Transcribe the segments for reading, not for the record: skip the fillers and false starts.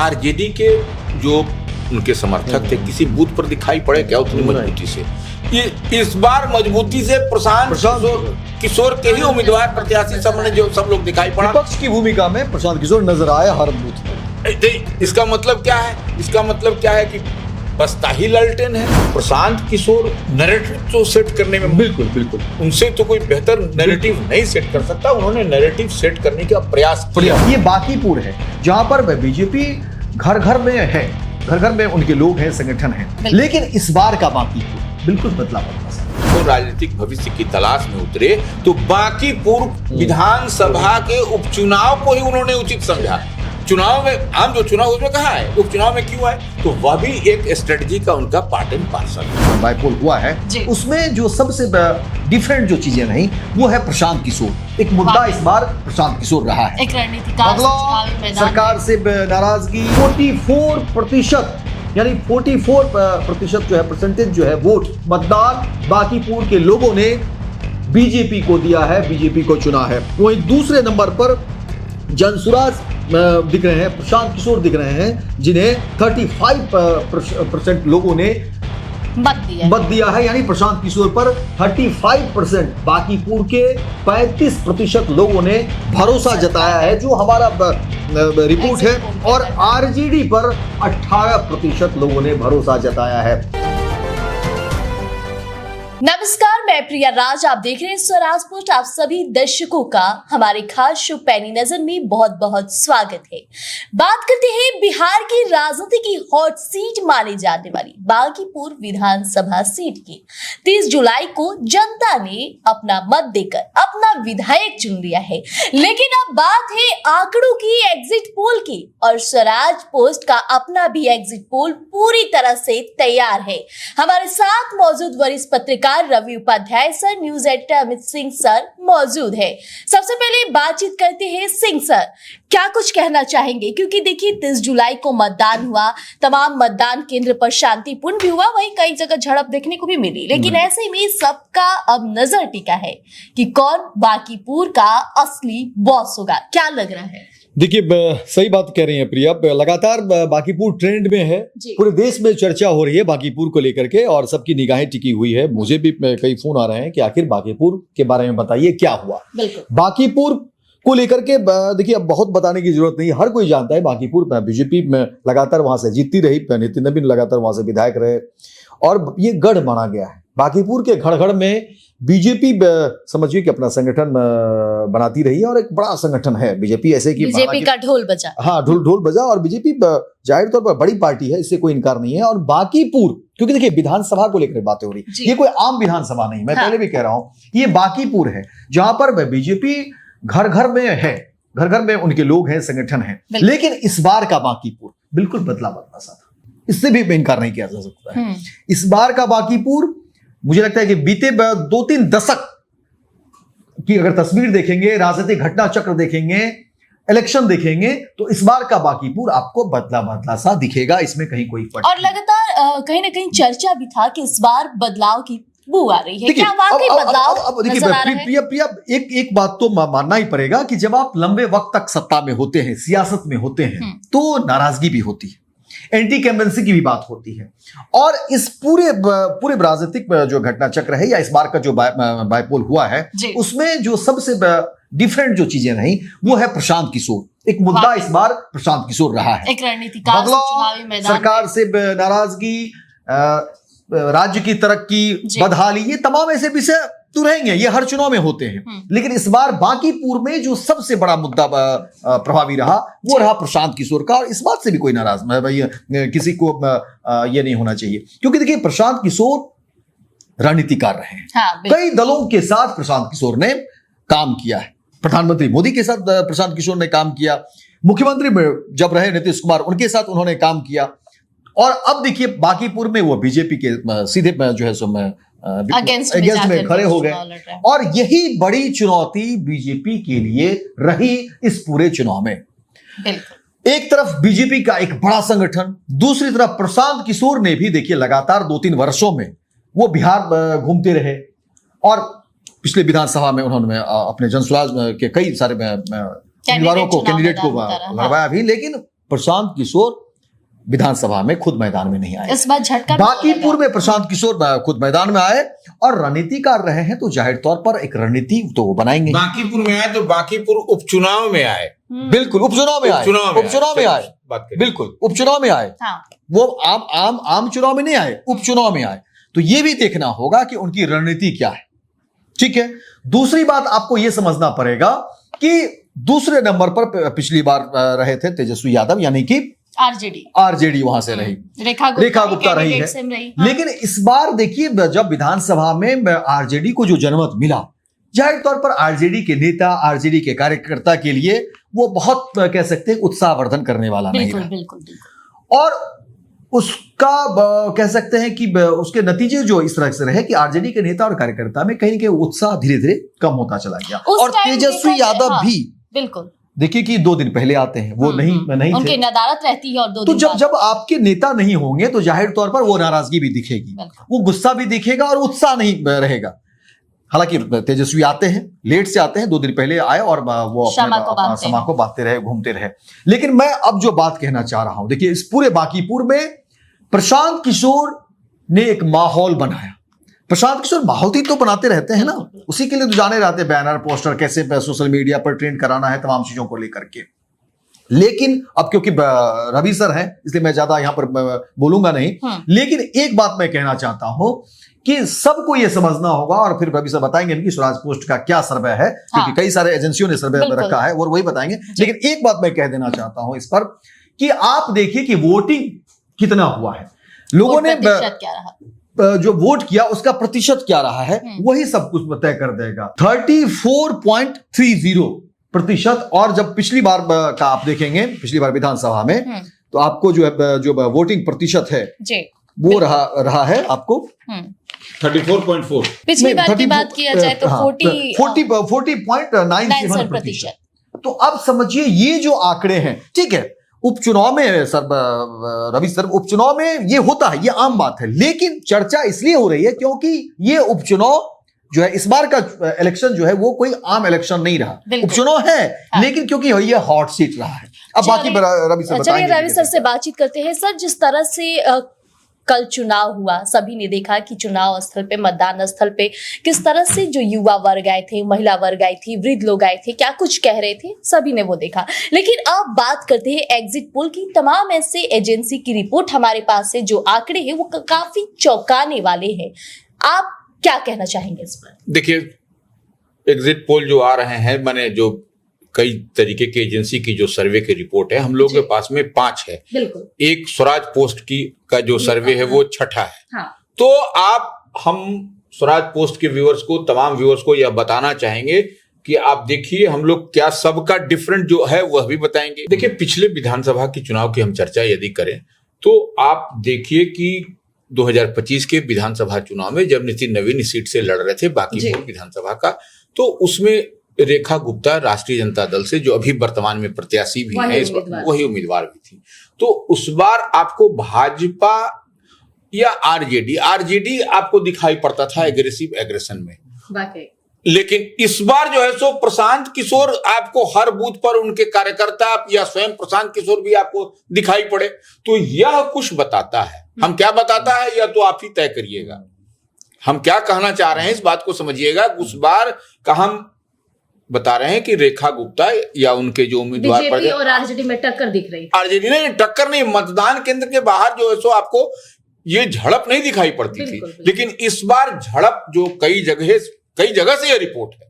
RJD के जो उनके समर्थक थे किसी बूथ पर दिखाई पड़े क्या उतनी मजबूती से? ये इस बार मजबूती से प्रशांत किशोर के ही उम्मीदवार प्रत्याशी सामने जो सब लोग दिखाई पड़ा। विपक्ष की भूमिका में प्रशांत किशोर नजर आए हर बूथ पर। इसका मतलब क्या है? इसका मतलब क्या है कि बसता ही ललटेन है। प्रशांत किशोर नैरेटिव तो सेट करने में बिल्कुल बिल्कुल उनसे तो कोई बेहतर नैरेटिव नहीं सेट कर सकता। उन्होंने नैरेटिव सेट करने का प्रयास किया। ये बाकीपुर है जहां पर बीजेपी घर घर में है, घर घर में उनके लोग हैं, संगठन है, लेकिन इस बार का बाकीपुर बिल्कुल बदला तो राजनीतिक भविष्य की तलाश में उतरे तो बाकीपुर विधानसभा के उपचुनाव को ही उन्होंने उचित समझा। चुनाव में आम जो चुनाव उसमें कहा है, उपचुनाव में क्यों है, तो वह भी एक स्ट्रेटजी का उनका पार्ट एंड पार्सल है। बाईपोल हुआ है, उसमें जो सबसे डिफरेंट जो चीजें रही वो है प्रशांत किशोर। एक मुद्दा इस बार प्रशांत किशोर रहा है। एक रणनीतिकार सरकार से नाराजगी 44%, यानी 44% जो है परसेंटेज जो है वोट मतदान बाकीपुर के लोगों ने बीजेपी को दिया है, बीजेपी को चुना है। वहीं दूसरे नंबर पर जनसुराज दिख रहे हैं, प्रशांत किशोर दिख रहे हैं, जिन्हें 35% लोगों ने मत दिया है, यानी प्रशांत किशोर पर 35%, बाकीपुर के 35% लोगों ने भरोसा जताया है, जो हमारा रिपोर्ट है। और आरजेडी पर 18% लोगों ने भरोसा जताया है। नमस्कार, मैं प्रिया राज, आप देख रहे हैं स्वराज पोस्ट। आप सभी दर्शकों का हमारे खास शो पैनी नजर में बहुत बहुत स्वागत है। बात करते हैं बिहार की राजनीति की हॉट सीट मानी जाने वाली बांकीपुर विधानसभा सीट की। 30 जुलाई को जनता ने अपना मत देकर अपना विधायक चुन लिया है, लेकिन अब बात है आंकड़ों की, एग्जिट पोल की, और स्वराज पोस्ट का अपना भी एग्जिट पोल पूरी तरह से तैयार है। हमारे साथ मौजूद वरिष्ठ पत्रकार Ravi Upadhyay sir, news editor Amit Singh sir मौजूद है। सबसे पहले बातचीत करते हैं सिंह सर, क्या कुछ कहना चाहेंगे? क्योंकि देखिए 30 जुलाई को मतदान हुआ, तमाम मतदान केंद्र पर शांतिपूर्ण भी हुआ, वहीं कई जगह झड़प देखने को भी मिली, लेकिन ऐसे में सबका अब नजर टिका है कि कौन बांकीपुर का असली बॉस होगा। क्या लग रहा है? देखिए, सही बात कह रही हैं प्रिया, लगातार बांकीपुर ट्रेंड में है, पूरे देश में चर्चा हो रही है बांकीपुर को लेकर के और सबकी निगाहें टिकी हुई है। मुझे भी कई फोन आ रहे हैं कि आखिर बांकीपुर के बारे में बताइए क्या हुआ। बांकीपुर को लेकर के देखिए अब बहुत बताने की जरूरत नहीं, हर कोई जानता है बांकीपुर बीजेपी में लगातार वहां से जीतती रही, नितिन नवीन लगातार वहां से विधायक रहे और ये गढ़ माना गया है। बांकीपुर के घर में बीजेपी समझिए कि अपना संगठन बनाती रही है और एक बड़ा संगठन है बीजेपी, ऐसे कि बीजेपी का ढोल बजा। हाँ, ढोल बजा और बीजेपी जाहिर तौर पर बड़ी पार्टी है, इससे कोई इनकार नहीं है। और बांकीपुर, क्योंकि देखिए विधानसभा को लेकर बातें हो रही, ये कोई आम विधानसभा नहीं, मैं पहले भी कह रहा हूं, ये बांकीपुर है जहां पर बीजेपी घर घर में है, घर घर में उनके लोग हैं, संगठन है, लेकिन इस बार का बांकीपुर बिल्कुल बदला सा था, इससे भी इनकार नहीं किया जा सकता है। इस बार का बांकीपुर मुझे लगता है कि बीते 2-3 दशक की अगर तस्वीर देखेंगे, राजनीतिक घटना चक्र देखेंगे, इलेक्शन देखेंगे, तो इस बार का बांकीपुर आपको बदला सा दिखेगा, इसमें कहीं कोई फर्क और लगातार कहीं ना कहीं चर्चा भी था कि इस बार बदलाव की बू आ रही है। क्या वाकई बदलाव नजर आ रहा है? प्रिया, एक बात तो मानना ही पड़ेगा कि जब आप लंबे वक्त तक सत्ता में होते हैं, सियासत में होते हैं, तो नाराजगी भी होती है, एंटी कैम्पेंसी की भी बात होती है। और इस पूरे राजनीतिक जो घटना चक्र है या इस बार का जो बाईपोल हुआ है, उसमें जो सबसे डिफरेंट जो चीजें रही वो है प्रशांत किशोर। एक मुद्दा इस बार प्रशांत किशोर रहा है। एक रणनीतिकार, सरकार से नाराजगी, राज्य की तरक्की, बदहाली, ये तमाम ऐसे विषय तो रहेंगे, ये हर चुनाव में होते हैं, लेकिन इस बार बांकीपुर में जो सबसे बड़ा मुद्दा प्रभावी रहा वो रहा प्रशांत किशोर का। और इस बात से भी कोई नाराज किसी को ये नहीं होना चाहिए, क्योंकि देखिए प्रशांत किशोर रणनीतिकार रहे हैं। कई दलों के साथ प्रशांत किशोर ने काम किया है, प्रधानमंत्री मोदी के साथ प्रशांत किशोर ने काम किया, मुख्यमंत्री जब रहे नीतीश कुमार उनके साथ उन्होंने काम किया, और अब देखिए बांकीपुर में वो बीजेपी के सीधे जो है सो अगेंस्ट में खड़े हो गए। और यही बड़ी चुनौती बीजेपी के लिए रही इस पूरे चुनाव में। एक तरफ बीजेपी का एक बड़ा संगठन, दूसरी तरफ प्रशांत किशोर ने भी देखिए लगातार 2-3 वर्षों में वो बिहार घूमते रहे और पिछले विधानसभा में उन्होंने अपने जनसुराज के कई सारे उम्मीदवारों को, कैंडिडेट को लड़वाया भी, लेकिन प्रशांत किशोर विधानसभा में खुद मैदान में नहीं आए। इस बार झटका भी बांकीपुर में प्रशांत किशोर खुद मैदान में आए और रणनीतिकार रहे हैं, तो जाहिर तौर पर एक रणनीति तो वो बनाएंगे। बांकीपुर में आए तो बांकीपुर उपचुनाव में आए, बिल्कुल उपचुनाव में आए, उपचुनाव में आए, बात करें बिल्कुल उपचुनाव में आए। हाँ। वो आम चुनाव में नहीं आए, उपचुनाव में आए। तो ये भी देखना होगा कि उनकी रणनीति क्या है। ठीक है, दूसरी बात आपको यह समझना पड़ेगा कि दूसरे नंबर पर पिछली बार रहे थे तेजस्वी यादव, यानी कि आरजेडी वहां से रही, रेखा गुप्ता रही है। हाँ। लेकिन इस बार देखिए, जब विधानसभा में आरजेडी को जो जनमत मिला, जाहिर तौर पर आरजेडी के नेता, आरजेडी के कार्यकर्ता के लिए वो बहुत कह सकते हैं उत्साहवर्धन करने वाला नहीं रहा। बिल्कुल। और उसका कह सकते हैं कि उसके नतीजे जो इस तरह से रहे कि आरजेडी के नेता और कार्यकर्ता में कहीं ना कहीं उत्साह धीरे धीरे कम होता चला गया। और तेजस्वी यादव भी बिल्कुल देखिए कि 2 दिन पहले आते हैं, वो नहीं उनकी थे। नदारत रहती है और 2 तो दिन जब आपके नेता नहीं होंगे तो जाहिर तौर पर वो नाराजगी भी दिखेगी, वो गुस्सा भी दिखेगा और उत्साह नहीं रहेगा। हालांकि तेजस्वी आते हैं, लेट से आते हैं, 2 दिन पहले आए और वो समा को बांटते रहे, घूमते रहे। लेकिन मैं अब जो बात कहना चाह रहा हूं, देखिए इस पूरे बांकीपुर में प्रशांत किशोर ने एक माहौल बनाया। प्रशांत किशोर माहौल तो बनाते रहते हैं ना, उसी के लिए तो जाने रहते, बैनर पोस्टर कैसे सोशल मीडिया पर ट्रेंड कराना है, तमाम चीजों को लेकर के। लेकिन अब क्योंकि रवि सर हैं इसलिए मैं ज्यादा यहां पर बोलूंगा नहीं। लेकिन एक बात मैं कहना चाहता हूं कि सबको यह समझना होगा, और फिर रवि सर बताएंगे कि स्वराज पोस्ट का क्या सर्वे है, क्योंकि कई सारे एजेंसियों ने सर्वे रखा है और वही बताएंगे। लेकिन एक बात मैं कह देना चाहता हूं इस पर कि आप देखिए कि वोटिंग कितना हुआ है, लोगों ने जो वोट किया उसका प्रतिशत क्या रहा है, वही सब कुछ तय कर देगा। 34.30%। और जब पिछली बार का आप देखेंगे, पिछली बार विधानसभा में, तो आपको जो है जो वोटिंग प्रतिशत है वो रहा है आपको 34.4। पिछली बार की बात किया जाए तो 40.97%। तो अब समझिए ये जो आंकड़े हैं, ठीक है, उपचुनाव में सर रवि सर, उपचुनाव में ये होता है, ये आम बात है। लेकिन चर्चा इसलिए हो रही है क्योंकि ये उपचुनाव जो है, इस बार का इलेक्शन जो है वो कोई आम इलेक्शन नहीं रहा, उपचुनाव है। हाँ। लेकिन क्योंकि ये हॉट सीट रहा है। अब बाकी रवि सर बताएंगे। रवि सर से बातचीत करते हैं। सर, जिस तरह से कल चुनाव हुआ, सभी ने देखा कि चुनाव स्थल पे, मतदान स्थल पे किस तरह से जो युवा वर्ग आए थे, महिला वर्ग आई थी, वृद्ध लोग आए थे, क्या कुछ कह रहे थे, सभी ने वो देखा। लेकिन अब बात करते हैं एग्जिट पोल की। तमाम ऐसे एजेंसी की रिपोर्ट हमारे पास है, जो आंकड़े हैं वो काफी चौंकाने वाले हैं। आप क्या कहना चाहेंगे इस पर? देखिए, एग्जिट पोल जो आ रहे हैं, माने जो कई तरीके के एजेंसी की जो सर्वे की रिपोर्ट है, हम लोगों के पास में 5 है। एक स्वराज पोस्ट का जो सर्वे है वो 6ठा है। हाँ। तो हम स्वराज पोस्ट के व्यूअर्स को, तमाम व्यूअर्स को यह बताना चाहेंगे कि आप देखिए, हम लोग क्या सबका डिफरेंट जो है वह भी बताएंगे। देखिए, पिछले विधानसभा के चुनाव की हम चर्चा यदि करें तो आप देखिए कि 2025 के विधानसभा चुनाव में जब नितिन नवीन सीट से लड़ रहे थे बांकीपुर विधानसभा का, तो उसमें रेखा गुप्ता राष्ट्रीय जनता दल से, जो अभी वर्तमान में प्रत्याशी भी है, वही उम्मीदवार भी थी। तो उस बार आपको भाजपा या आरजेडी आपको दिखाई पड़ता था एग्रेशन में। लेकिन इस बार जो है सो प्रशांत किशोर आपको हर बूथ पर उनके कार्यकर्ता या स्वयं प्रशांत किशोर भी आपको दिखाई पड़े। तो यह कुछ बताता है। हम क्या बताता है यह तो आप ही तय करिएगा। हम क्या कहना चाह रहे हैं इस बात को समझिएगा। उस बार का हम बता रहे हैं कि रेखा गुप्ता या उनके जो उम्मीदवार बीजेपी और आरजेडी में टक्कर दिख रही है। आरजेडी ने टक्कर नहीं, मतदान केंद्र के बाहर जो है सो आपको ये झड़प नहीं दिखाई पड़ती थी। लेकिन इस बार झड़प जो कई जगह से यह रिपोर्ट है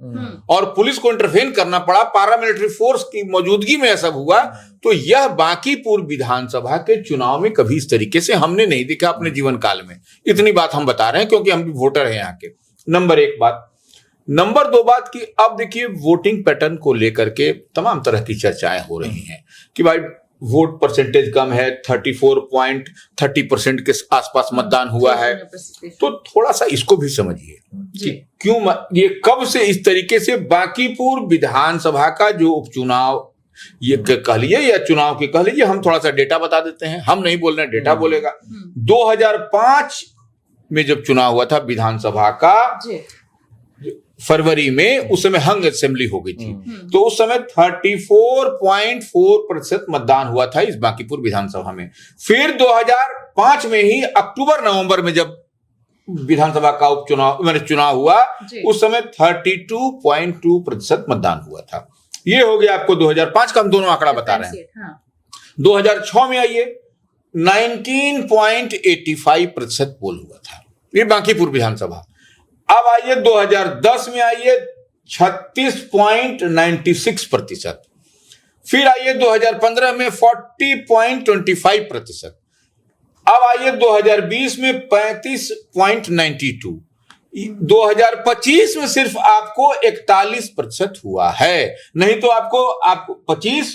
और पुलिस को इंटरवेन करना पड़ा, पैरामिलिट्री फोर्स की मौजूदगी में ऐसा हुआ। तो यह बांकीपुर विधानसभा के चुनाव में कभी इस तरीके से हमने नहीं देखा अपने जीवन काल में। इतनी बात हम बता रहे हैं क्योंकि हम भी वोटर हैं यहाँ के। नंबर 1 बात। नंबर 2 बात की अब देखिए, वोटिंग पैटर्न को लेकर के तमाम तरह की चर्चाएं हो रही हैं कि भाई वोट परसेंटेज कम है, 34.30% के आसपास मतदान हुआ है। तो थोड़ा सा इसको भी समझिए कि क्यों ये कब से इस तरीके से बांकीपुर विधानसभा का जो उपचुनाव ये कह लीजिए या चुनाव के कह लीजिए, हम थोड़ा सा डेटा बता देते हैं। हम नहीं बोल रहे, डेटा बोलेगा। 2005 में जब चुनाव हुआ था विधानसभा का, फरवरी में उस समय हंग असेंबली हो गई थी। तो उस समय 34.4% मतदान हुआ था इस बांकीपुर विधानसभा में। फिर 2005 में ही अक्टूबर नवंबर में जब विधानसभा का उपचुनाव चुनाव हुआ, उस समय 32.2% मतदान हुआ था। ये हो गया आपको 2005 का, हम दोनों आंकड़ा बता रहे हैं। 2006 में आइए 19.85% पोल हुआ था, ये बांकीपुर विधानसभा। अब आइए 2010 में आइए 36.96%। फिर आइए 2015 में 40.25%। अब आइए 2020 में 35.92। 2025 में सिर्फ आपको 41% हुआ है। नहीं तो आपको 25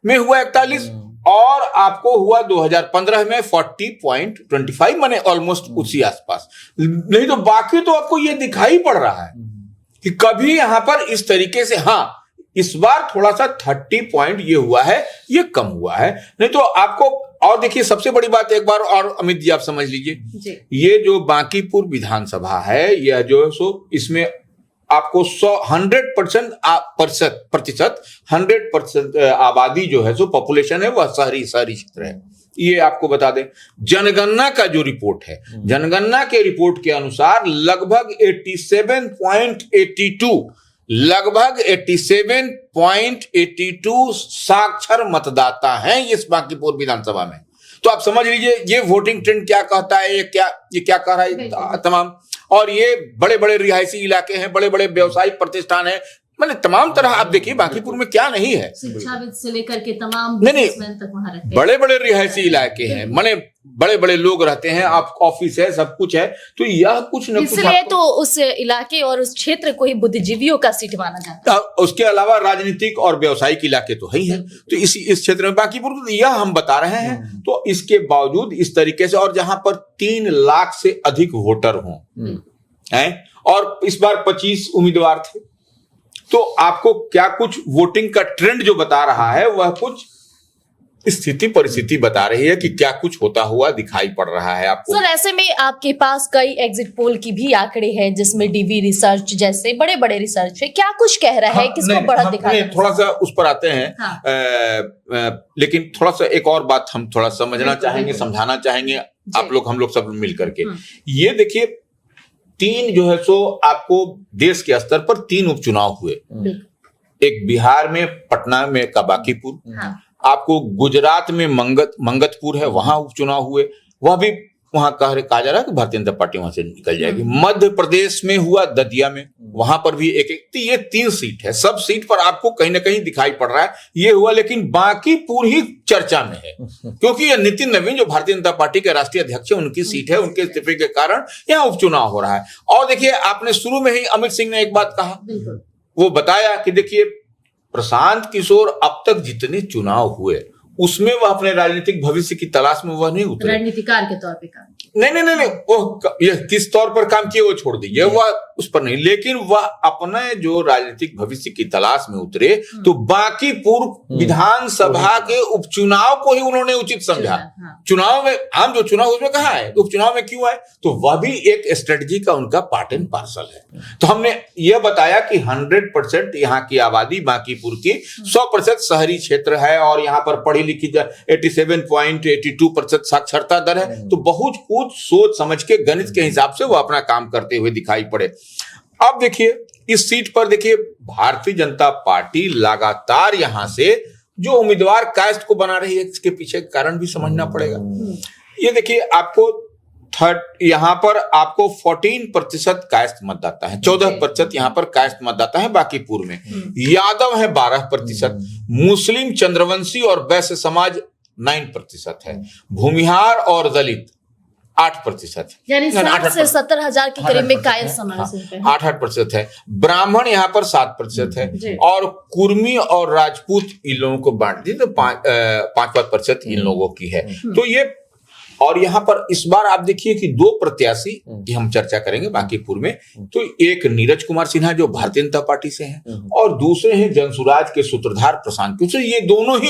में हुआ 41 और आपको हुआ 2015 में 40.25, माने ऑलमोस्ट उसी आसपास। नहीं तो बाकी तो आपको ये दिखाई पड़ रहा है कि कभी यहां पर इस तरीके से, हाँ इस बार थोड़ा सा 30 पॉइंट ये हुआ है, ये कम हुआ है। नहीं तो आपको, और देखिए सबसे बड़ी बात एक बार और अमित जी आप समझ लीजिए, ये जो बांकीपुर विधानसभा है, यह जो है सो इसमें आपको 100% आबादी जो है सो पॉपुलेशन है वह शहरी क्षेत्र है। ये आपको बता दें, जनगणना का जो रिपोर्ट है, जनगणना के रिपोर्ट के अनुसार लगभग 87.82 साक्षर मतदाता हैं इस बांकीपुर विधानसभा में। तो आप समझ लीजिए ये वोटिंग ट्रेंड क्या कहता है, ये क्या कह रहा है तमाम। और ये बड़े बड़े रिहायशी इलाके हैं, बड़े बड़े व्यवसायिक प्रतिष्ठान हैं, मैंने तमाम तरह, आप देखिए बांकीपुर में क्या नहीं है, शिक्षाविद से लेकर के तमाम नहीं तक वहां रहते हैं। बड़े बड़े रिहायशी इलाके हैं, माने बड़े बड़े लोग रहते हैं, आप ऑफिस है, सब कुछ है। तो यह कुछ न कुछ, इसलिए तो उस इलाके और उस क्षेत्र को ही बुद्धिजीवियों का सीट माना जाता है। उसके अलावा राजनीतिक और व्यवसायिक इलाके तो है ही है। तो इस क्षेत्र में बांकीपुर यह हम बता रहे हैं। तो इसके बावजूद इस तरीके से, और जहां पर 3 लाख से अधिक वोटर हों हैं, और इस बार 25 उम्मीदवार थे, तो आपको क्या कुछ वोटिंग का ट्रेंड जो बता रहा है वह कुछ स्थिति परिस्थिति बता रही है कि क्या कुछ होता हुआ दिखाई पड़ रहा है आपको। सर ऐसे में आपके पास कई एग्जिट पोल की भी आंकड़े हैं, जिसमें डीवी रिसर्च जैसे बड़े बड़े रिसर्च है, क्या कुछ कह रहा है, किसको बढ़त दिखा रहा है? थोड़ा सा उस पर आते हैं। लेकिन थोड़ा सा एक और बात हम थोड़ा समझना चाहेंगे, समझाना चाहेंगे आप लोग, हम लोग सब मिल करके। ये देखिए 3 जो है सो आपको देश के स्तर पर 3 उपचुनाव हुए। एक बिहार में पटना में का बांकीपुर, आपको गुजरात में मंगतपुर है, वहां उपचुनाव हुए, वह भी वहां कहा जा रहा है कि भारतीय जनता पार्टी वहां से निकल जाएगी। मध्य प्रदेश में हुआ दतिया में, वहां पर भी एक ये 3 सीट है। सब सीट पर आपको कहीं ना कहीं दिखाई पड़ रहा है ये हुआ, लेकिन बांकीपुर ही चर्चा में है, क्योंकि ये नितिन नवीन जो भारतीय जनता पार्टी के राष्ट्रीय अध्यक्ष है, उनकी सीट है, उनके इस्तीफे के कारण यहाँ उपचुनाव हो रहा है। और देखिए आपने शुरू में ही अमित सिंह ने एक बात कहा, वो बताया कि देखिए प्रशांत किशोर अब तक जितने चुनाव हुए उसमें वह अपने राजनीतिक भविष्य की तलाश में वह नहीं उतरे, रणनीतिकार के तौर पे काम नहीं वो ये किस तौर पर काम किए वो छोड़ दीजिए, वह उस पर नहीं, लेकिन वह अपने जो राजनीतिक भविष्य की तलाश में उतरे तो बांकीपुर विधानसभा के उपचुनाव को ही उन्होंने उचित समझा। चुनाव में आम जो चुनाव उसमें कहा है, उपचुनाव में क्यों है, तो वह भी एक स्ट्रेटजी का उनका पार्ट एंड पार्सल है। तो हमने यह बताया कि 100% यहाँ की आबादी बांकीपुर की 100% शहरी क्षेत्र है, और यहाँ पर पढ़ी लिखी 87.82% साक्षरता दर है। तो बहुत कुछ सोच समझ के गणित के हिसाब से वो अपना काम करते हुए दिखाई पड़े। अब देखिए इस सीट पर देखिए भारतीय जनता पार्टी लगातार यहां से जो उम्मीदवार कास्ट को बना रही है, इसके पीछे कारण भी समझना पड़ेगा। ये देखिए आपको यहां पर आपको 14% कास्ट मतदाता है, 14% यहां पर कास्ट मतदाता है बांकीपुर में। यादव है 12%, मुस्लिम चंद्रवंशी और वैश्य समाज 9% है, भूमिहार और दलित 8%, यानी 60 से 70,000 के करीब में कायल समाज है। 8% है। ब्राह्मण यहाँ पर 7% है, और कुर्मी और राजपूत इन लोगों को बांट दी तो 5% इन लोगों की है। तो ये और यहाँ पर इस बार आप देखिए कि दो प्रत्याशी की हम चर्चा करेंगे बांकीपुर में। तो एक नीरज कुमार सिन्हा जो भारतीय जनता पार्टी से हैं और दूसरे हैं जनसुराज के सूत्रधार प्रशांत किशोर। ये दोनों ही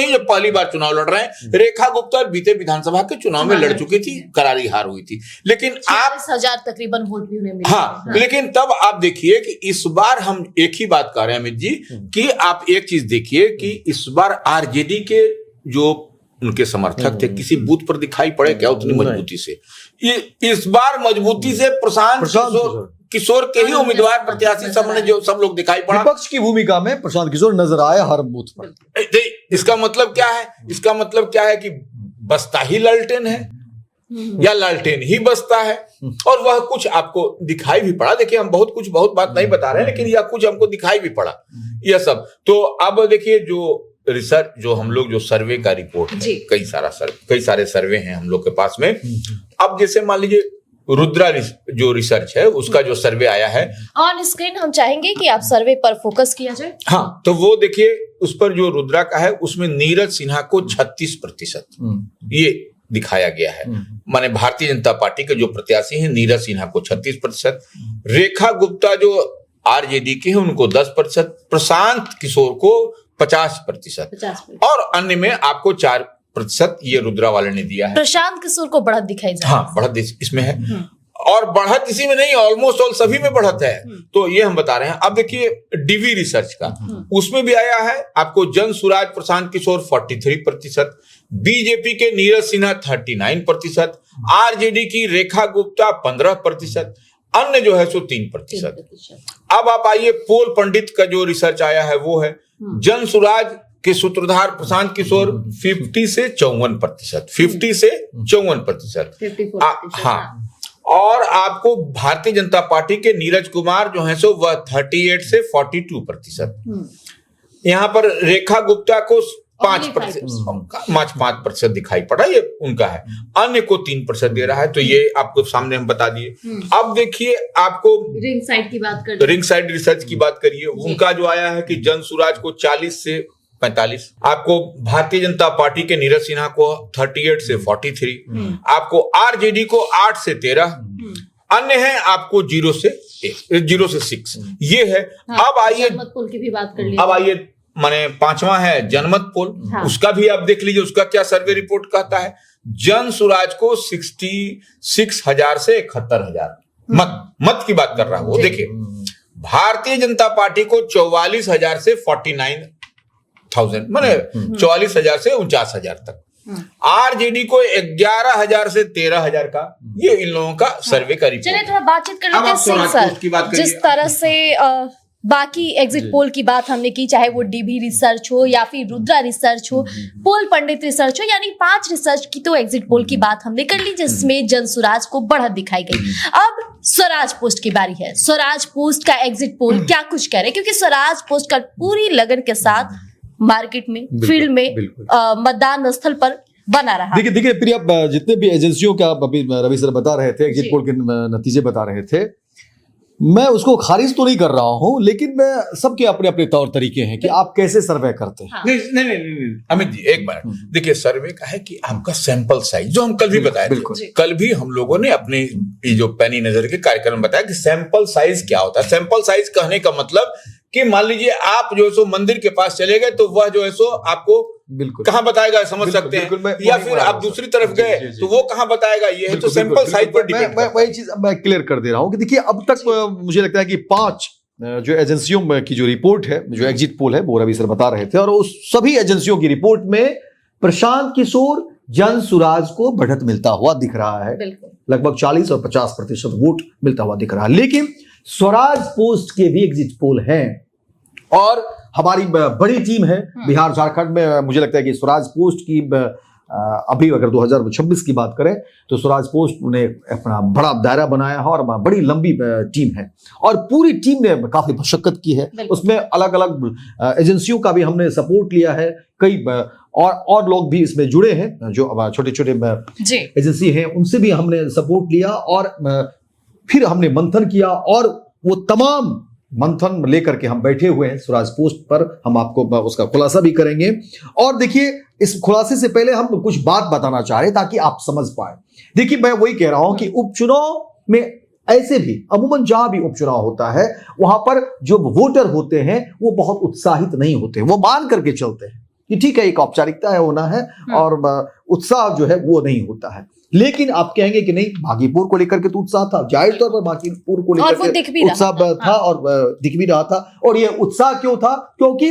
जब पहली बार चुनाव लड़ रहे हैं। रेखा गुप्ता बीते विधानसभा के चुनाव में लड़ चुकी थी, करारी हार हुई थी, लेकिन आप 40,000 तकरीबन वोट भी उन्हें मिले। हाँ, लेकिन तब आप देखिए कि इस बार हम एक ही बात कर रहे हैं अमित जी कि आप एक चीज देखिए कि इस बार आरजेडी के जो उनके समर्थक थे किसी बूथ पर दिखाई पड़े क्या उतनी मजबूती से? इस बार मजबूती से प्रशांत किशोर के ही उम्मीदवार प्रत्याशी सामने जो सब लोग दिखाई पड़ा। विपक्ष की भूमिका में प्रशांत किशोर नजर आए हर बूथ पर। इसका मतलब क्या है? इसका मतलब क्या है कि बसता ही लालटेन है या लालटेन ही बसता है, और वह कुछ आपको दिखाई भी पड़ा। देखिए हम बहुत बात नहीं बता रहे हैं, लेकिन यह कुछ हमको दिखाई भी पड़ा यह सब। तो अब देखिए जो रिसर्च जो हम लोग जो सर्वे का रिपोर्ट है, कई सारे सर्वे हैं हम लोग के पास में। अब जैसे मान लीजिए रुद्रा जो रिसर्च है उसका जो सर्वे आया है ऑन स्क्रीन, हम चाहेंगे कि आप सर्वे पर फोकस किया जाए। हाँ, तो वो देखिए उस पर जो रुद्रा का है उसमें नीरज सिन्हा को 36% ये दिखाया गया है। माने भारतीय जनता पार्टी के जो प्रत्याशी हैं नीरज सिन्हा को 36%, रेखा गुप्ता जो आरजेडी के हैं उनको 10%, प्रशांत किशोर को 50% और अन्य में आपको 4% ये रुद्रा वाले ने दिया है। प्रशांत किशोर को बढ़त दिखाई जाए। हाँ, बढ़त इसमें है, और बढ़त इसी में नहीं, ऑलमोस्ट ऑल सभी में बढ़त है। तो ये हम बता रहे हैं। अब देखिए डीवी रिसर्च का, उसमें भी आया है आपको जनसुराज प्रशांत किशोर 43%, बीजेपी के नीरज सिन्हा 39%, आरजेडी की रेखा गुप्ता 15%, अन्य जो है सो 3%। अब आप आइए पोल पंडित का जो रिसर्च आया है वो है जनसुराज के सूत्रधार प्रशांत किशोर 50 से 54%। हाँ, और आपको भारतीय जनता पार्टी के नीरज कुमार जो है सो वह 38 से 42%। यहाँ पर रेखा गुप्ता को 5% दिखाई पड़ा, ये उनका है। अन्य को 3% दे रहा है। तो ये आपको सामने हम बता दिए। अब देखिए आपको रिंग साइड की बात कर, रिंग साइड रिसर्च की बात करिए। उनका जो आया है कि जनसुराज को 40 से 45, आपको भारतीय जनता पार्टी के नीरज सिन्हा को 38 से 43, आपको आरजेडी को 8 से 13, अन्य है आपको 0 से 6, ये है। अब आइए जनमत पोल की भी बात कर लीजिए। अब आइए माने 5वां है जनमत पोल। उसका भी आप देख लीजिए उसका क्या सर्वे रिपोर्ट कहता है। जनसुराज को 66,000 से 71,000 मत की बात कर रहा हूं। देखिए भारतीय जनता पार्टी को 44,000 से 49,000, माने 44,000 से 49,000 तक। आरजेडी को 11,000 से 13,000 का, ये इन लोगों का सर्वे का रिपोर्ट। चलिए थोड़ा बातचीत कर लेते हैं सर। जिस तरह से बाकी एग्जिट पोल की बात हमने की, चाहे वो डीबी रिसर्च हो या फिर रुद्रा रिसर्च हो, पोल पंडित रिसर्च हो, यानी 5 रिसर्च की तो एग्जिट पोल की बात हमने कर ली जिसमें जनसुराज को बढ़त दिखाई गई। अब स्वराज पोस्ट की बारी है। स्वराज पोस्ट का एग्जिट पोल क्या कुछ कह रहे हैं, क्योंकि स्वराज पोस्ट का पूरी लगन के साथ मार्केट में, फील्ड में, मतदान स्थल पर बना रहा। देखिए प्रिया, जितने भी एजेंसियों का अभी रवि सर बता रहे थे, एग्जिट पोल के नतीजे बता रहे थे, मैं उसको खारिज तो नहीं कर रहा हूं, लेकिन मैं सबके अपने अपने तौर तरीके हैं कि आप कैसे सर्वे करते हैं। नहीं अमित जी, एक बार देखिए, सर्वे का है कि आपका सैंपल साइज, जो हम कल भी बताए थे, कल भी हम लोगों ने अपने जो पैनी नजर के कार्यक्रम में बताया कि सैंपल साइज क्या होता है। सैंपल साइज कहने का मतलब कि मान लीजिए आप जो है सो मंदिर के पास चले गए तो वह जो है सो आपको बिल्कुल कहां बताएगा, समझ सकते हैं, या फिर आप दूसरी तरफ गए तो वो कहां बताएगा। ये है तो सैंपल साइज पर डिपेंड। वही चीज मैं क्लियर कर दे रहा हूं कि देखिए अब तक मुझे लगता है कि 5 जो एजेंसियों की जो रिपोर्ट है, जो एग्जिट पोल है, वो रवि सर बता रहे थे, और उस सभी एजेंसियों की रिपोर्ट में प्रशांत किशोर जनसुराज को बढ़त मिलता हुआ दिख रहा है। लगभग 40 और 50% वोट मिलता हुआ दिख रहा है। लेकिन स्वराज पोस्ट के भी एग्जिट पोल हैं और हमारी बड़ी टीम है बिहार झारखंड में। मुझे लगता है कि स्वराज पोस्ट की अभी अगर 2026 की बात करें तो स्वराज पोस्ट ने अपना बड़ा दायरा बनाया है और बड़ी लंबी टीम है, और पूरी टीम ने काफी मशक्कत की है। उसमें अलग अलग एजेंसियों का भी हमने सपोर्ट लिया है, कई और लोग भी इसमें जुड़े हैं, जो छोटे छोटे एजेंसी हैं उनसे भी हमने सपोर्ट लिया, और फिर हमने मंथन किया और वो तमाम मंथन लेकर के हम बैठे हुए हैं स्वराज पोस्ट पर, हम आपको उसका खुलासा भी करेंगे। और देखिए, इस खुलासे से पहले हम कुछ बात बताना चाह रहे हैं ताकि आप समझ पाए। देखिए, मैं वही कह रहा हूं कि उपचुनाव में ऐसे भी अमूमन जहां भी उपचुनाव होता है वहां पर जो वोटर होते हैं वो बहुत उत्साहित नहीं होते, वो मान करके चलते हैं कि ठीक है एक औपचारिकता है, होना है, और उत्साह जो है वो नहीं होता है। लेकिन आप कहेंगे कि नहीं, बागीपुर को लेकर के तो उत्साह था, जाहिर तौर पर बागीपुर को लेकर के उत्साह था और दिख भी रहा था। और ये उत्साह क्यों था? क्योंकि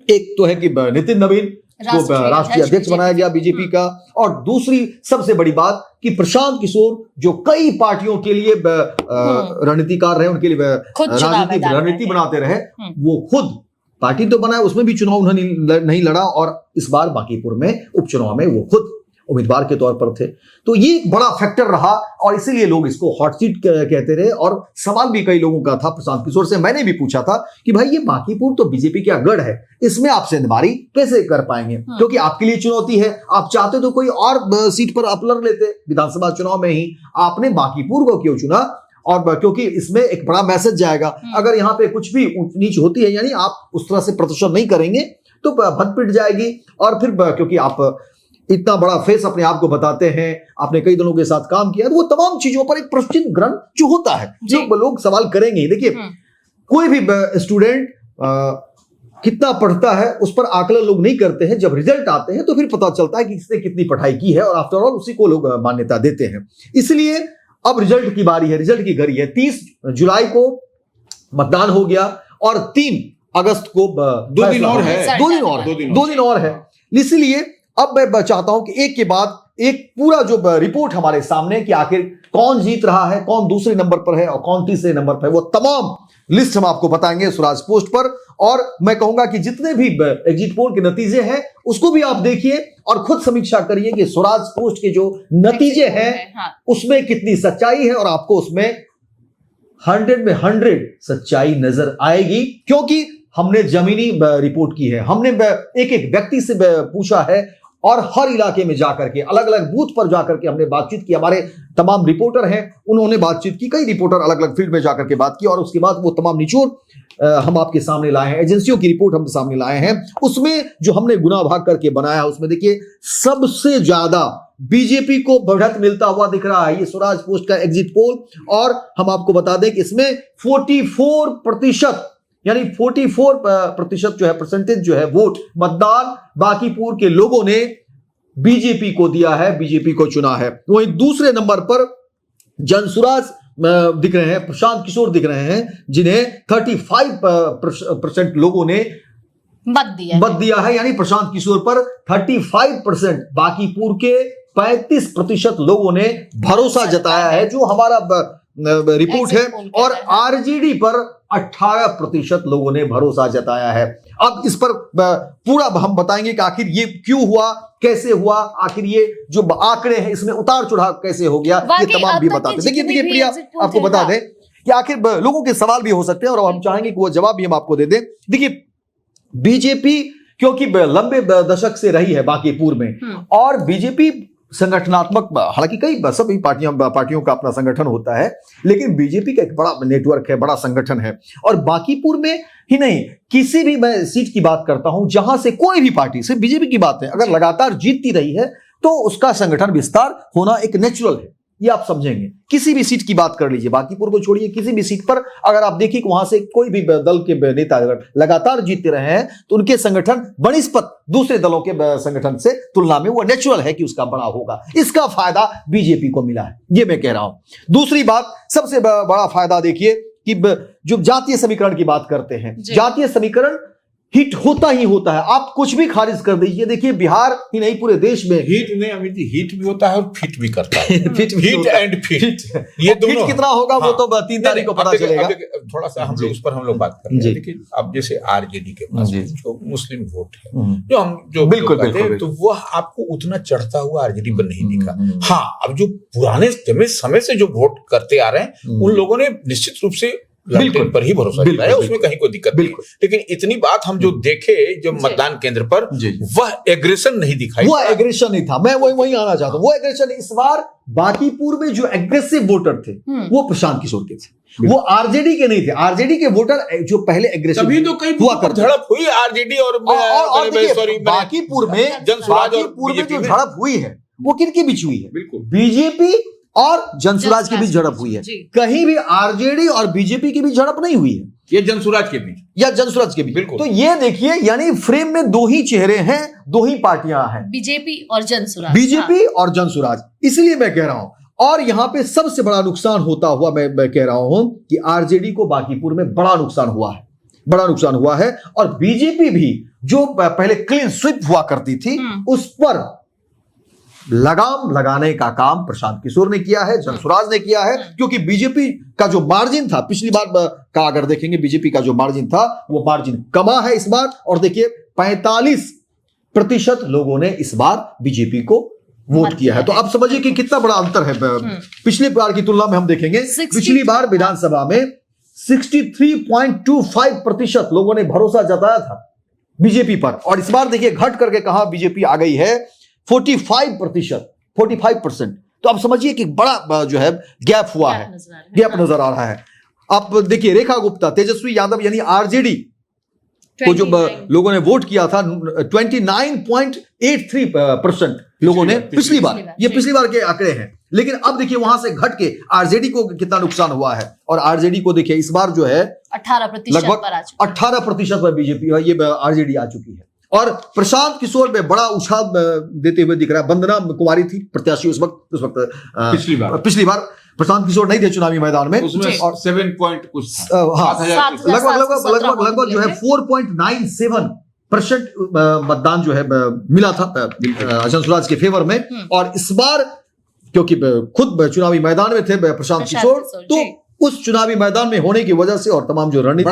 एक तो है कि नितिन नवीन को राष्ट्रीय अध्यक्ष बनाया गया बीजेपी का, और दूसरी सबसे बड़ी बात कि प्रशांत किशोर जो कई पार्टियों के लिए रणनीतिकार रहे, उनके लिए राजनीतिक रणनीति बनाते रहे, वो खुद पार्टी तो बनाया, उसमें भी चुनाव उन्होंने नहीं लड़ा, और इस बार बांकीपुर में उपचुनाव में वो खुद उम्मीदवार के तौर पर थे। तो ये एक बड़ा फैक्टर रहा और इसीलिए लोग इसको हॉट सीट कहते रहे। और सवाल भी कई लोगों का था, प्रशांत किशोर से मैंने भी पूछा था कि भाई ये बांकीपुर तो बीजेपी का गढ़ है, इसमें आप सेंधमारी कैसे कर पाएंगे? क्योंकि आपके लिए चुनौती है, आप चाहते तो कोई और सीट पर आप लड़ लेते विधानसभा चुनाव में ही, आपने बांकीपुर को क्यों चुना? और क्योंकि इसमें एक बड़ा मैसेज जाएगा, अगर यहाँ पे कुछ भी ऊंच नीच होती है, यानी आप उस तरह से प्रदर्शन नहीं करेंगे तो भद पिट जाएगी। और फिर क्योंकि आप इतना बड़ा फेस अपने आप को बताते हैं, आपने कई दलों के साथ काम किया, तो वो तमाम चीजों पर एक प्रश्न ग्रहण जो होता है, जो लोग सवाल करेंगे। देखिए, कोई भी स्टूडेंट कितना पढ़ता है उस पर आकलन लोग नहीं करते हैं, जब रिजल्ट आते हैं तो फिर पता चलता है कि किसने कितनी पढ़ाई की है, और आफ्टर ऑल उसी को लोग मान्यता देते हैं। इसलिए अब रिजल्ट की बारी है, रिजल्ट की घड़ी है। 30 जुलाई को मतदान हो गया और 3 अगस्त को 2 दिन और है, 2 दिन और है। इसलिए अब मैं चाहता हूं कि एक के बाद एक पूरा जो रिपोर्ट हमारे सामने कि आखिर कौन जीत रहा है, कौन दूसरे नंबर पर है और कौन तीसरे नंबर पर है, वो तमाम लिस्ट हम आपको बताएंगे स्वराज पोस्ट पर। और मैं कहूंगा कि जितने भी एग्जिट पोल के नतीजे हैं उसको भी आप देखिए और खुद समीक्षा करिए कि स्वराज पोस्ट के जो नतीजे हैं उसमें कितनी सच्चाई है, और आपको उसमें 100 में 100 सच्चाई नजर आएगी। क्योंकि हमने जमीनी रिपोर्ट की है, हमने एक एक व्यक्ति से पूछा है, और हर इलाके में जाकर के अलग अलग बूथ पर जाकर के हमने बातचीत की। हमारे तमाम रिपोर्टर हैं, उन्होंने बातचीत की, कई रिपोर्टर अलग अलग फील्ड में जाकर के बात की, और उसके बाद वो तमाम निचोड़ हम आपके सामने लाए हैं। एजेंसियों की रिपोर्ट हम सामने लाए हैं, उसमें जो हमने गुना भाग करके बनाया है उसमें देखिए सबसे ज्यादा बीजेपी को बढ़त मिलता हुआ दिख रहा है। ये स्वराज पोस्ट का एग्जिट पोल, और हम आपको बता दें कि इसमें 44% यानी 44% जो है परसेंटेज जो है वोट मतदान बांकीपुर के लोगों ने बीजेपी को दिया है, बीजेपी को चुना है। वहीं दूसरे नंबर पर जनसुराज दिख रहे हैं, प्रशांत किशोर दिख रहे हैं, जिन्हें 35% लोगों ने मत दिया है। यानी प्रशांत किशोर पर 35%, बांकीपुर के 35% लोगों ने भरोसा जताया है, जो हमारा रिपोर्ट है। और आरजेडी पर 18% लोगों ने भरोसा जताया है। अब इस पर पूरा हम बताएंगे कि आखिर ये क्यों हुआ, कैसे हुआ, आखिर ये जो आंकड़े हैं इसमें उतार चढ़ाव कैसे हो गया, ये तमाम भी बताते हैं। देखिए प्रिया, आपको बता दें कि आखिर लोगों के सवाल भी हो सकते हैं और हम चाहेंगे कि वो जवाब भी हम आपको दे दें। देखिए, बीजेपी क्योंकि लंबे दशक से रही है बांकीपुर में, और बीजेपी संगठनात्मक, हालांकि कई सभी पार्टियों का अपना संगठन होता है, लेकिन बीजेपी का एक बड़ा नेटवर्क है, बड़ा संगठन है। और बांकीपुर में ही नहीं, किसी भी मैं सीट की बात करता हूं जहां से कोई भी पार्टी, सिर्फ बीजेपी की बात है, अगर लगातार जीतती रही है तो उसका संगठन विस्तार होना एक नेचुरल है, ये आप समझेंगे। किसी भी सीट की बात कर लीजिए, बांकीपुर को छोड़िए, किसी भी सीट पर अगर आप देखिए कि वहां से कोई भी दल के नेता अगर लगातार जीतते रहे हैं तो उनके संगठन बनिस्पत दूसरे दलों के संगठन से तुलना में वो नेचुरल है कि उसका बड़ा होगा। इसका फायदा बीजेपी को मिला है, ये मैं कह रहा हूं। दूसरी बात, सबसे बड़ा फायदा देखिए कि जो जातीय समीकरण की बात करते हैं, जातीय समीकरण हिट होता ही होता है। आप कुछ भी खारिज कर दीजिए, देखिए बिहार ही नहीं पूरे देश में हिट नहीं, अमित जी, हिट भी होता है और फिट भी करता है। हिट एंड फिट, ये दोनों कितना होगा वो तो 3 तारीख को पता चलेगा। थोड़ा सा हम लोग उस पर हम लोग बात कर रहे हैं। लेकिन अब जैसे आरजेडी के पास जो मुस्लिम वोट है, जो हम जो बिल्कुल, तो वह आपको उतना चढ़ता हुआ आरजेडी पर नहीं दिखा। हाँ, अब जो पुराने समय से जो वोट करते आ रहे हैं उन लोगों ने निश्चित रूप से लालटेन पर ही भरोसा बिल्कुल, है, उसमें कहीं कोई दिक्कत नहीं है। बिल्कुल। लेकिन इतनी बात हम जो देखे जब मतदान केंद्र पर, जी। वह एग्रेशन नहीं दिखाई वो पड़ा। एग्रेशन नहीं था, मैं वही आना चाहता हूं। वो एग्रेशन इस बार बांकीपुर में जो एग्रेसिव वोटर थे वो प्रशांत किशोर के थे, वो आरजेडी के नहीं थे। आरजेडी के वोटर जो पहले एग्रेसिव तभी तो कई हुआ करते झड़प हुई आरजेडी और देखिए, सॉरी बांकीपुर में जनसुराज और बांकीपुर में जो बीजेपी में। झड़प हुई है वो किनके बीच हुई है? बिल्कुल। बीजेपी और जनसुराज के बीच झड़प हुई है। जी। कहीं भी आरजेडी और बीजेपी के बीच झड़प नहीं हुई है, ये जनसुराज के बीच। या जनसुराज के बीच। बिल्कुल। तो ये देखिए, यानी फ्रेम में दो ही चेहरे हैं, दो ही पार्टियां हैं, बीजेपी और जनसुराज। बीजेपी और जनसुराज। इसलिए मैं कह रहा हूं, और यहां पे सबसे बड़ा नुकसान होता हुआ मैं कह रहा हूं कि आरजेडी को बांकीपुर में बड़ा नुकसान हुआ है, बड़ा नुकसान हुआ है। और बीजेपी भी जो पहले क्लीन स्वीप हुआ करती थी, उस पर लगाम लगाने का काम प्रशांत किशोर ने किया है, जनसुराज ने किया है। क्योंकि बीजेपी का जो मार्जिन था पिछली बार का, अगर देखेंगे बीजेपी का जो मार्जिन था, वो मार्जिन कमा है इस बार। और देखिए 45% लोगों ने इस बार बीजेपी को वोट किया है। तो आप समझिए कि कितना बड़ा अंतर है पिछली बार की तुलना में। हम देखेंगे पिछली बार विधानसभा में 63.25% लोगों ने भरोसा जताया था बीजेपी पर, और इस बार देखिए घट करके कहां बीजेपी आ गई है 45%। तो आप समझिए कि बड़ा जो है गैप हुआ है, गैप नजर आ रहा है। आप देखिए रेखा गुप्ता, तेजस्वी यादव यानी आरजेडी को जो लोगों ने वोट किया था 29.83% लोगों ने पिछली बार, ये पिछली बार के आंकड़े हैं। लेकिन अब देखिए वहां से घट के आरजेडी को कितना नुकसान हुआ है। और आरजेडी को देखिए इस बार जो है 18% लगभग पर आ चुकी है। 18% पर बीजेपी ये आरजेडी आ चुकी है। और प्रशांत किशोर में बड़ा उछाल देते हुए दिख रहा है। वंदना कुमारी थी प्रत्याशी उस वक्त पिछली बार प्रशांत किशोर नहीं थे चुनावी मैदान में, उसमें और 7 पॉइंट कुछ था, हाँ, 7,000 लगभग जो है 4.97% मतदान जो है मिला था जनसुराज के फेवर में। और इस बार क्योंकि खुद चुनावी मैदान में थे प्रशांत किशोर, तो उस चुनावी मैदान में होने की वजह से और तमाम जो रणनीति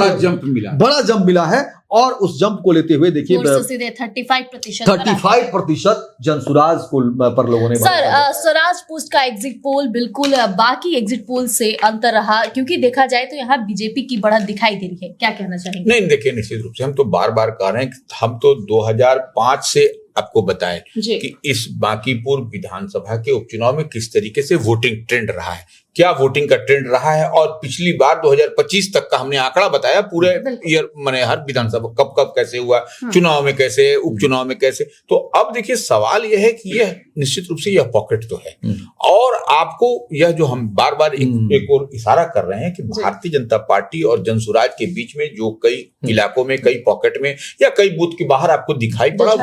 बड़ा जंप मिला है। और उस जंप को लेते हुए देखिए 35% जनसुराज पर लोगों ने सर स्वराज पोस्ट का एग्जिट पोल बिल्कुल बाकी एग्जिट पोल से अंतर रहा, क्योंकि देखा जाए तो यहाँ बीजेपी की बढ़त दिखाई दे रही है। क्या कहना चाहेंगे? नहीं देखिए, निश्चित रूप से हम तो बार बार कह रहे हैं कि हम तो 2005 से आपको बताएं कि इस बांकीपुर विधानसभा के उपचुनाव में किस तरीके से वोटिंग ट्रेंड रहा है, क्या वोटिंग का ट्रेंड रहा है। और पिछली बार 2025 तक का हमने आंकड़ा बताया पूरे ईयर, माने हर विधानसभा कब कब कैसे हुआ, चुनाव में कैसे, उपचुनाव में कैसे। तो अब देखिए सवाल यह है कि यह निश्चित रूप से यह पॉकेट तो है। और आपको यह जो हम बार बार एक और इशारा कर रहे हैं कि भारतीय जनता पार्टी और जनसुराज के बीच में जो कई इलाकों में, कई पॉकेट में या कई बूथ के बाहर आपको दिखाई पड़ा,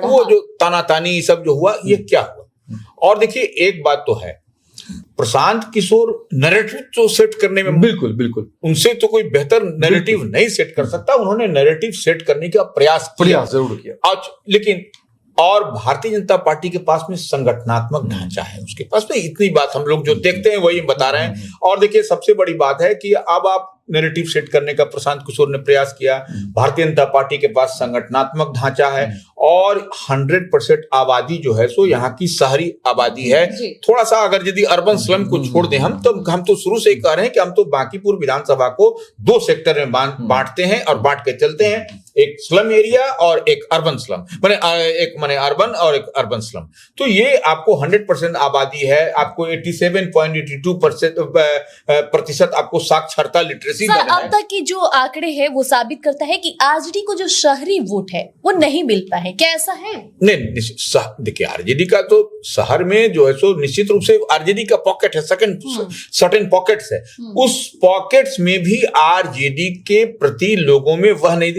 वो जो तानातानी सब जो हुआ, ये क्या हुआ। और देखिए एक बात तो है, प्रशांत किशोर नैरेटिव तो सेट करने में बिल्कुल उनसे तो कोई बेहतर नैरेटिव नहीं सेट कर सकता। उन्होंने नैरेटिव सेट करने का प्रयास जरूर किया। लेकिन और भारतीय जनता पार्टी के पास में संगठनात्मक ढांचा है, उसके पास में इतनी बात हम लोग जो देखते हैं वही बता रहे हैं। और देखिए सबसे बड़ी बात है कि अब आप नैरेटिव सेट करने का प्रशांत किशोर ने प्रयास किया। भारतीय जनता पार्टी के पास संगठनात्मक ढांचा है और 100% आबादी जो है सो यहाँ की शहरी आबादी है। थोड़ा सा अगर यदि अर्बन स्लम को छोड़ दें, हम तो शुरू से ही कह रहे हैं कि हम तो बांकीपुर विधानसभा को 2 सेक्टर में बांटते हैं और बांट के चलते हैं, एक स्लम एरिया और एक अर्बन स्लम, माने अर्बन और एक अर्बन स्लम। तो ये आपको 100% आबादी है, आपको 87.82% आपको साक्षरता लिटरेसी। सर अब तक की जो आंकड़े हैं वो साबित करता है कि आरजेडी को जो शहरी वोट है वो नहीं मिलता है, क्या ऐसा है? नहीं, देखिए आरजेडी का तो शहर में जो है सो निश्चित रूप से आरजेडी का पॉकेट है, सर्टेन पॉकेट्स है। उस पॉकेट्स में भी आरजेडी के प्रति लोगों में वह नहीं,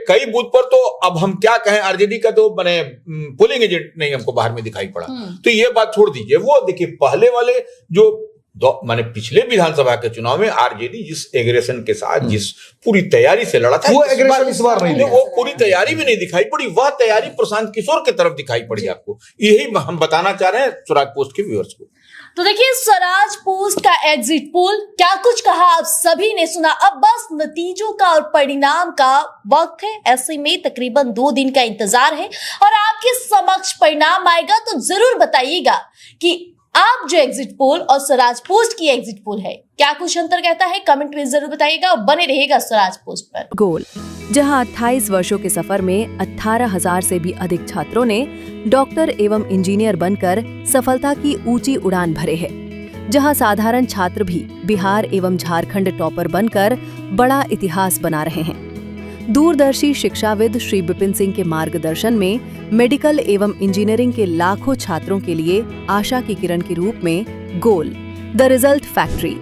कई बूथ पर तो अब हम क्या कहें, आरजेडी का तो बने पोलिंग एजेंट नहीं हमको बाहर में दिखाई पड़ा। तो ये बात छोड़ दीजिए, वो देखिए पहले वाले जो माने पिछले विधानसभा के चुनाव में आरजेडी जिस एग्रेशन के साथ, जिस पूरी तैयारी से लड़ा था, वो एग्रेशन इस बार नहीं, वो पूरी तैयारी भी नहीं दिखाई पड़ी। वह तैयारी प्रशांत किशोर की तरफ दिखाई पड़ी आपको। यही हम बताना चाह रहे हैं स्वराज पोस्ट के व्यूअर्स को। तो देखिए स्वराज पोस्ट का एग्जिट पोल क्या कुछ कहा आप सभी ने सुना। अब बस नतीजों का और परिणाम का वक्त है। ऐसे में तकरीबन 2 दिन का इंतजार है और आपके समक्ष परिणाम आएगा तो जरूर बताइएगा कि आप जो एग्जिट पोल और स्वराज पोस्ट की एग्जिट पोल है, क्या कुछ अंतर कहता है? कमेंट में जरूर बताइएगा और बने रहेगा स्वराज पोस्ट पर। गोल, जहां 28 वर्षों के सफर में 18,000 से भी अधिक छात्रों ने डॉक्टर एवं इंजीनियर बनकर सफलता की ऊंची उड़ान भरे है, जहां साधारण छात्र भी बिहार एवं झारखंड टॉपर बनकर बड़ा इतिहास बना रहे हैं। दूरदर्शी शिक्षाविद श्री विपिन सिंह के मार्गदर्शन में मेडिकल एवं इंजीनियरिंग के लाखों छात्रों के लिए आशा की किरण के रूप में गोल, द रिजल्ट फैक्ट्री